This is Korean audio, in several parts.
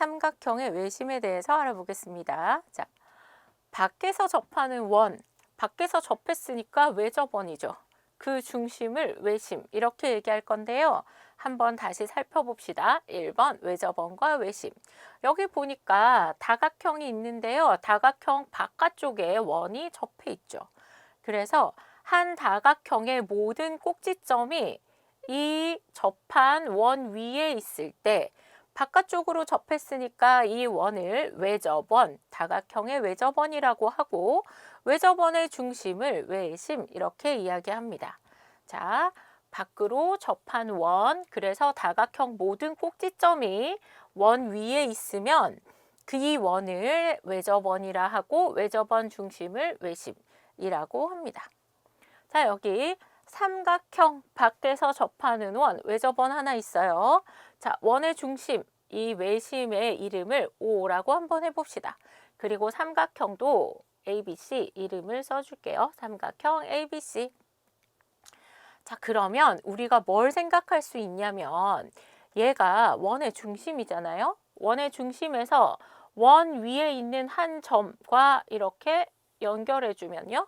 삼각형의 외심에 대해서 알아보겠습니다. 자, 밖에서 접하는 원, 밖에서 접했으니까 외접원이죠. 그 중심을 외심 이렇게 얘기할 건데요. 한번 다시 살펴봅시다. 1번 외접원과 외심. 여기 보니까 다각형이 있는데요. 다각형 바깥쪽에 원이 접해 있죠. 그래서 한 다각형의 모든 꼭지점이 이 접한 원 위에 있을 때 바깥쪽으로 접했으니까 이 원을 외접원, 다각형의 외접원이라고 하고 외접원의 중심을 외심 이렇게 이야기합니다. 자, 밖으로 접한 원, 그래서 다각형 모든 꼭지점이 원 위에 있으면 그 원을 외접원이라 하고 외접원 중심을 외심이라고 합니다. 자, 여기 삼각형 밖에서 접하는 원, 외접원 하나 있어요. 자, 원의 중심, 이 외심의 이름을 O라고 한번 해봅시다. 그리고 삼각형도 ABC 이름을 써줄게요. 삼각형 ABC. 자, 그러면 우리가 뭘 생각할 수 있냐면 얘가 원의 중심이잖아요. 원의 중심에서 원 위에 있는 한 점과 이렇게 연결해주면요.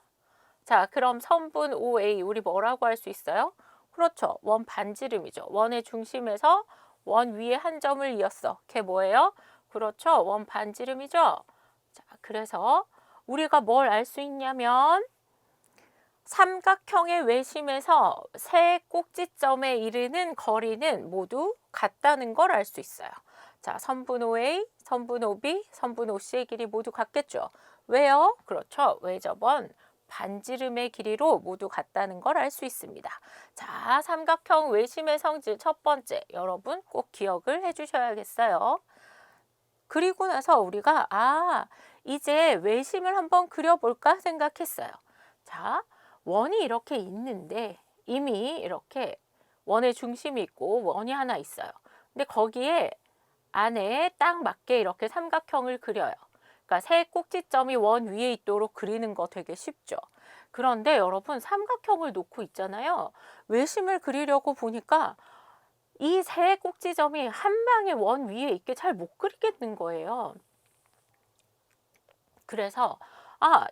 자, 그럼 선분 OA 우리 뭐라고 할 수 있어요? 그렇죠. 원 반지름이죠. 원의 중심에서 원 위에 한 점을 이었어. 걔 뭐예요? 그렇죠. 원 반지름이죠. 자, 그래서 우리가 뭘 알 수 있냐면 삼각형의 외심에서 세 꼭지점에 이르는 거리는 모두 같다는 걸 알 수 있어요. 자, 선분 OA, 선분 OB, 선분 OC의 길이 모두 같겠죠. 왜요? 그렇죠. 외접원 반지름의 길이로 모두 같다는 걸 알 수 있습니다. 자, 삼각형 외심의 성질 첫 번째, 여러분 꼭 기억을 해주셔야겠어요. 그리고 나서 우리가 이제 외심을 한번 그려볼까 생각했어요. 자, 원이 이렇게 있는데 이미 이렇게 원의 중심이 있고 원이 하나 있어요. 근데 거기에 안에 딱 맞게 이렇게 삼각형을 그려요. 그러니까 세 꼭지점이 원 위에 있도록 그리는 거 되게 쉽죠. 그런데 여러분 삼각형을 놓고 있잖아요. 외심을 그리려고 보니까 이 세 꼭지점이 한 방에 원 위에 있게 잘 못 그리겠는 거예요. 그래서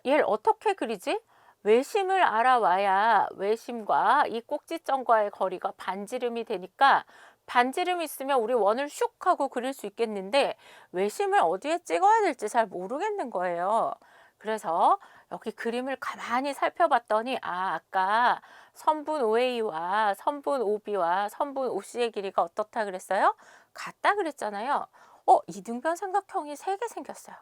얘를 어떻게 그리지? 외심을 알아와야 외심과 이 꼭지점과의 거리가 반지름이 되니까 반지름이 있으면 우리 원을 슉 하고 그릴 수 있겠는데 외심을 어디에 찍어야 될지 잘 모르겠는 거예요. 그래서 여기 그림을 가만히 살펴봤더니 아까 선분 OA와 선분 OB와 선분 OC의 길이가 어떻다 그랬어요? 같다 그랬잖아요. 이등변 삼각형이 3개 생겼어요.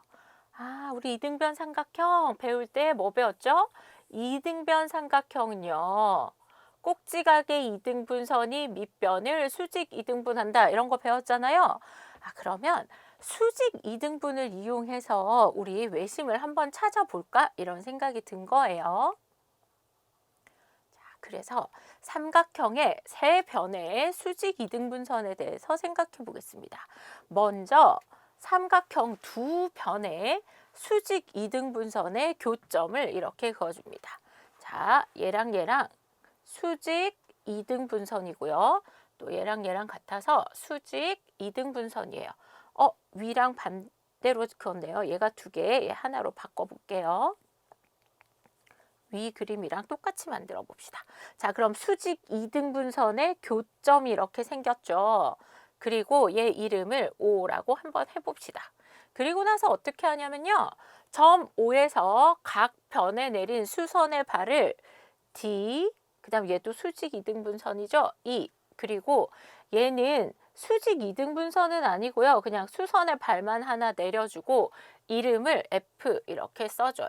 우리 이등변 삼각형 배울 때 뭐 배웠죠? 이등변 삼각형은요. 꼭지각의 이등분선이 밑변을 수직 이등분한다. 이런 거 배웠잖아요. 그러면 수직 이등분을 이용해서 우리 외심을 한번 찾아볼까? 이런 생각이 든 거예요. 자, 그래서 삼각형의 세 변의 수직 이등분선에 대해서 생각해 보겠습니다. 먼저 삼각형 두 변의 수직 이등분선의 교점을 이렇게 그어줍니다. 자, 얘랑 얘랑 수직 이등분선이고요. 또 얘랑 얘랑 같아서 수직 이등분선이에요. 위랑 반대로 그었네요. 얘가 2개, 얘 하나로 바꿔볼게요. 위 그림이랑 똑같이 만들어 봅시다. 자, 그럼 수직 이등분선의 교점이 이렇게 생겼죠. 그리고 얘 이름을 O라고 한번 해봅시다. 그리고 나서 어떻게 하냐면요. 점 O에서 각 변에 내린 수선의 발을 D, 그 다음 얘도 수직 이등분선이죠. E, 그리고 얘는 수직 이등분선은 아니고요. 그냥 수선의 발만 하나 내려주고 이름을 F 이렇게 써줘요.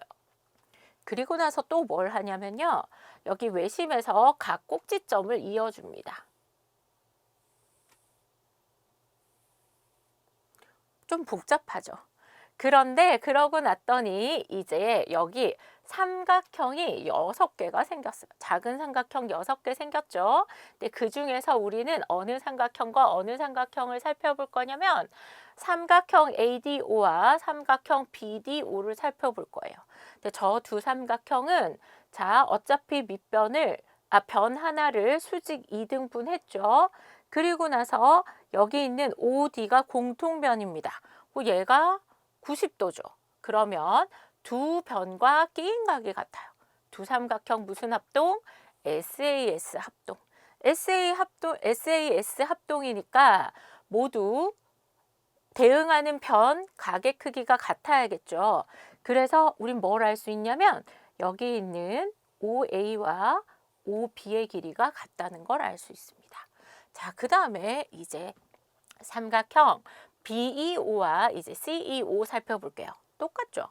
그리고 나서 또 뭘 하냐면요. 여기 외심에서 각 꼭지점을 이어줍니다. 좀 복잡하죠. 그런데 그러고 났더니 이제 여기 삼각형이 6개가 생겼어요. 작은 삼각형 6개 생겼죠. 근데 그 중에서 우리는 어느 삼각형과 어느 삼각형을 살펴볼 거냐면 삼각형 ADO와 삼각형 BDO를 살펴볼 거예요. 근데 저 두 삼각형은 자, 어차피 밑변을 변 하나를 수직 2등분 했죠. 그리고 나서 여기 있는 OD가 공통변입니다. 얘가 90도죠. 그러면 두 변과 끼인각이 같아요. 두 삼각형 무슨 합동? SAS 합동. SAS 합동이니까 모두 대응하는 변, 각의 크기가 같아야겠죠. 그래서 우린 뭘 알 수 있냐면 여기 있는 OA와 OB의 길이가 같다는 걸 알 수 있습니다. 자, 그 다음에 이제 삼각형 BEO와 이제 CEO 살펴볼게요. 똑같죠?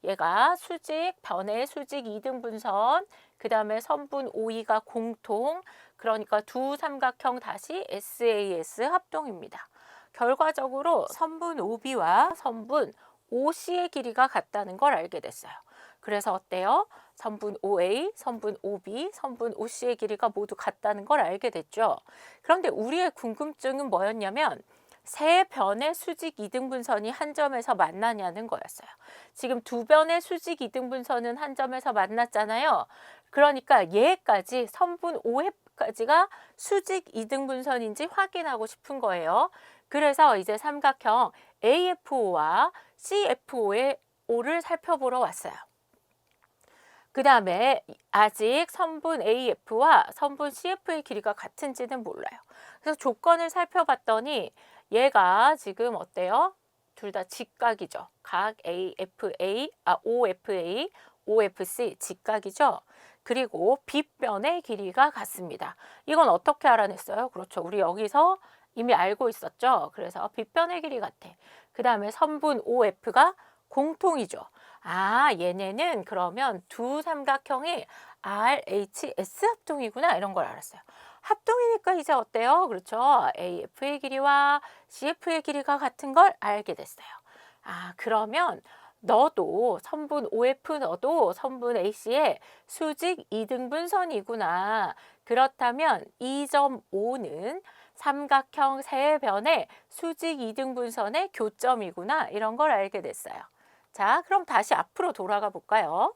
얘가 수직, 변의 수직 2등분선, 그 다음에 선분 OE가 공통, 그러니까 두 삼각형 다시 SAS 합동입니다. 결과적으로 선분 OB와 선분 OC의 길이가 같다는 걸 알게 됐어요. 그래서 어때요? 선분 OA, 선분 OB, 선분 OC의 길이가 모두 같다는 걸 알게 됐죠. 그런데 우리의 궁금증은 뭐였냐면 세 변의 수직 이등분선이 한 점에서 만나냐는 거였어요. 지금 두 변의 수직 이등분선은 한 점에서 만났잖아요. 그러니까 얘까지 선분 OF까지가 수직 이등분선인지 확인하고 싶은 거예요. 그래서 이제 삼각형 AFO와 CFO의 O를 살펴보러 왔어요. 그 다음에 아직 선분 AF와 선분 CF의 길이가 같은지는 몰라요. 그래서 조건을 살펴봤더니 얘가 지금 어때요? 둘 다 직각이죠. 각 OFA, OFC 직각이죠. 그리고 빗변의 길이가 같습니다. 이건 어떻게 알아냈어요? 그렇죠. 우리 여기서 이미 알고 있었죠. 그래서 빗변의 길이 같아. 그 다음에 선분 OF가 공통이죠. 아, 얘네는 그러면 두 삼각형이 RHS 합동이구나 이런 걸 알았어요. 합동이니까 이제 어때요? 그렇죠. AF의 길이와 CF의 길이가 같은 걸 알게 됐어요. 아, 그러면 너도 선분 OF 너도 선분 AC의 수직 이등분선이구나. 그렇다면 2.5는 삼각형 세 변의 수직 이등분선의 교점이구나. 이런 걸 알게 됐어요. 자, 그럼 다시 앞으로 돌아가 볼까요?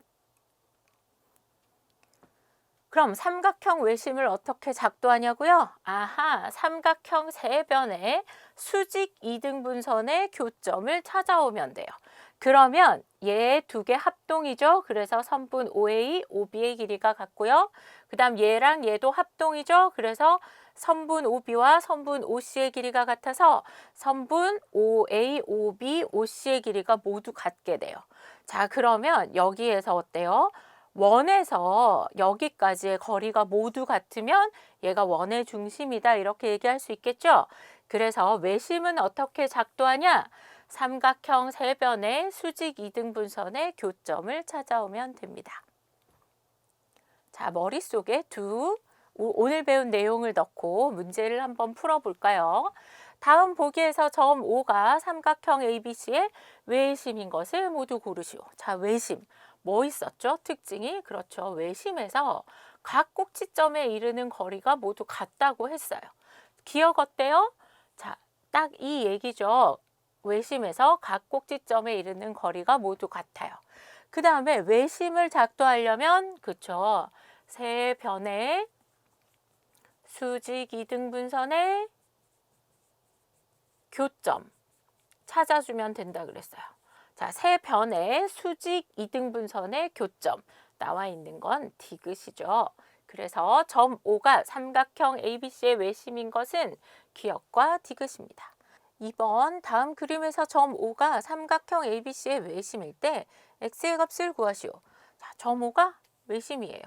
그럼 삼각형 외심을 어떻게 작도하냐고요? 아하, 삼각형 세 변의 수직 이등분선의 교점을 찾아오면 돼요. 그러면 얘 두 개 합동이죠. 그래서 선분 OA, OB의 길이가 같고요. 그 다음 얘랑 얘도 합동이죠. 그래서 선분 OB와 선분 OC의 길이가 같아서 선분 OA, OB, OC의 길이가 모두 같게 돼요. 자, 그러면 여기에서 어때요? 원에서 여기까지의 거리가 모두 같으면 얘가 원의 중심이다 이렇게 얘기할 수 있겠죠. 그래서 외심은 어떻게 작도하냐? 삼각형 세 변의 수직 이등분선의 교점을 찾아오면 됩니다. 자, 머릿속에 오늘 배운 내용을 넣고 문제를 한번 풀어볼까요? 다음 보기에서 점 O가 삼각형 ABC의 외심인 것을 모두 고르시오. 자, 외심. 뭐 있었죠? 특징이? 그렇죠. 외심에서 각 꼭지점에 이르는 거리가 모두 같다고 했어요. 기억 어때요? 자, 딱 이 얘기죠. 외심에서 각 꼭지점에 이르는 거리가 모두 같아요. 그 다음에 외심을 작도하려면 그쵸. 세 변의 수직 이등분선의 교점 찾아주면 된다 그랬어요. 자, 세 변의 수직 이등분선의 교점 나와 있는 건 디귿이죠. 그래서 점 O가 삼각형 ABC의 외심인 것은 기역과 디귿입니다. 2번 다음 그림에서 점 O가 삼각형 ABC의 외심일 때 X의 값을 구하시오. 자, 점 O가 외심이에요.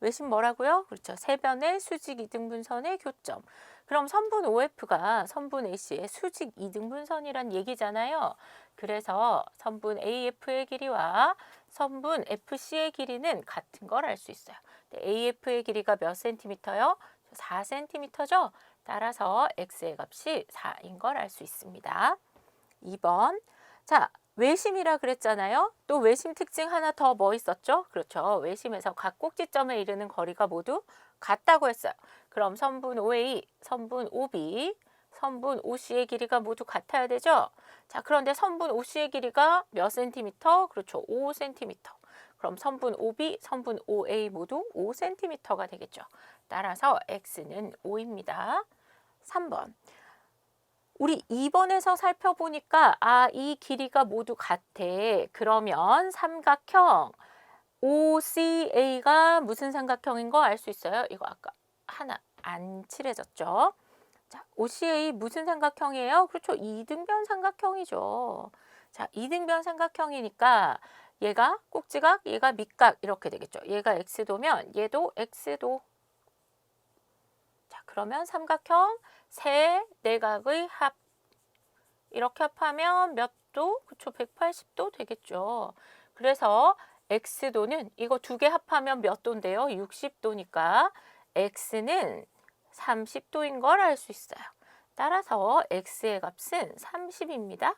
외심 뭐라고요? 그렇죠. 세 변의 수직 이등분선의 교점. 그럼 선분 OF가 선분 AC의 수직 이등분선이란 얘기잖아요. 그래서 선분 AF의 길이와 선분 FC의 길이는 같은 걸 알 수 있어요. AF의 길이가 몇 센티미터요? 4cm죠. 따라서 X의 값이 4인 걸 알 수 있습니다. 2번. 자, 외심이라 그랬잖아요. 또 외심 특징 하나 더 뭐 있었죠? 그렇죠. 외심에서 각 꼭지점에 이르는 거리가 모두 같다고 했어요. 그럼 선분 OA, 선분 OB, 선분 OC의 길이가 모두 같아야 되죠? 자, 그런데 선분 OC의 길이가 몇 센티미터? 그렇죠. 5cm. 그럼 선분 OB, 선분 OA 모두 5cm가 되겠죠. 따라서 X는 5입니다. 3번. 우리 2번에서 살펴보니까 이 길이가 모두 같아. 그러면 삼각형 OCA가 무슨 삼각형인 거 알 수 있어요? 이거 아까 하나 안 칠해졌죠? 자, OCA 무슨 삼각형이에요? 그렇죠. 이등변 삼각형이죠. 자, 이등변 삼각형이니까 얘가 꼭지각, 얘가 밑각 이렇게 되겠죠. 얘가 X도면 얘도 X도. 자, 그러면 삼각형 세 내각의 합. 이렇게 합하면 몇 도? 그쵸. 180도 되겠죠. 그래서 X도는 이거 두 개 합하면 몇 도인데요? 60도니까 X는 30도인 걸 알 수 있어요. 따라서 X의 값은 30입니다.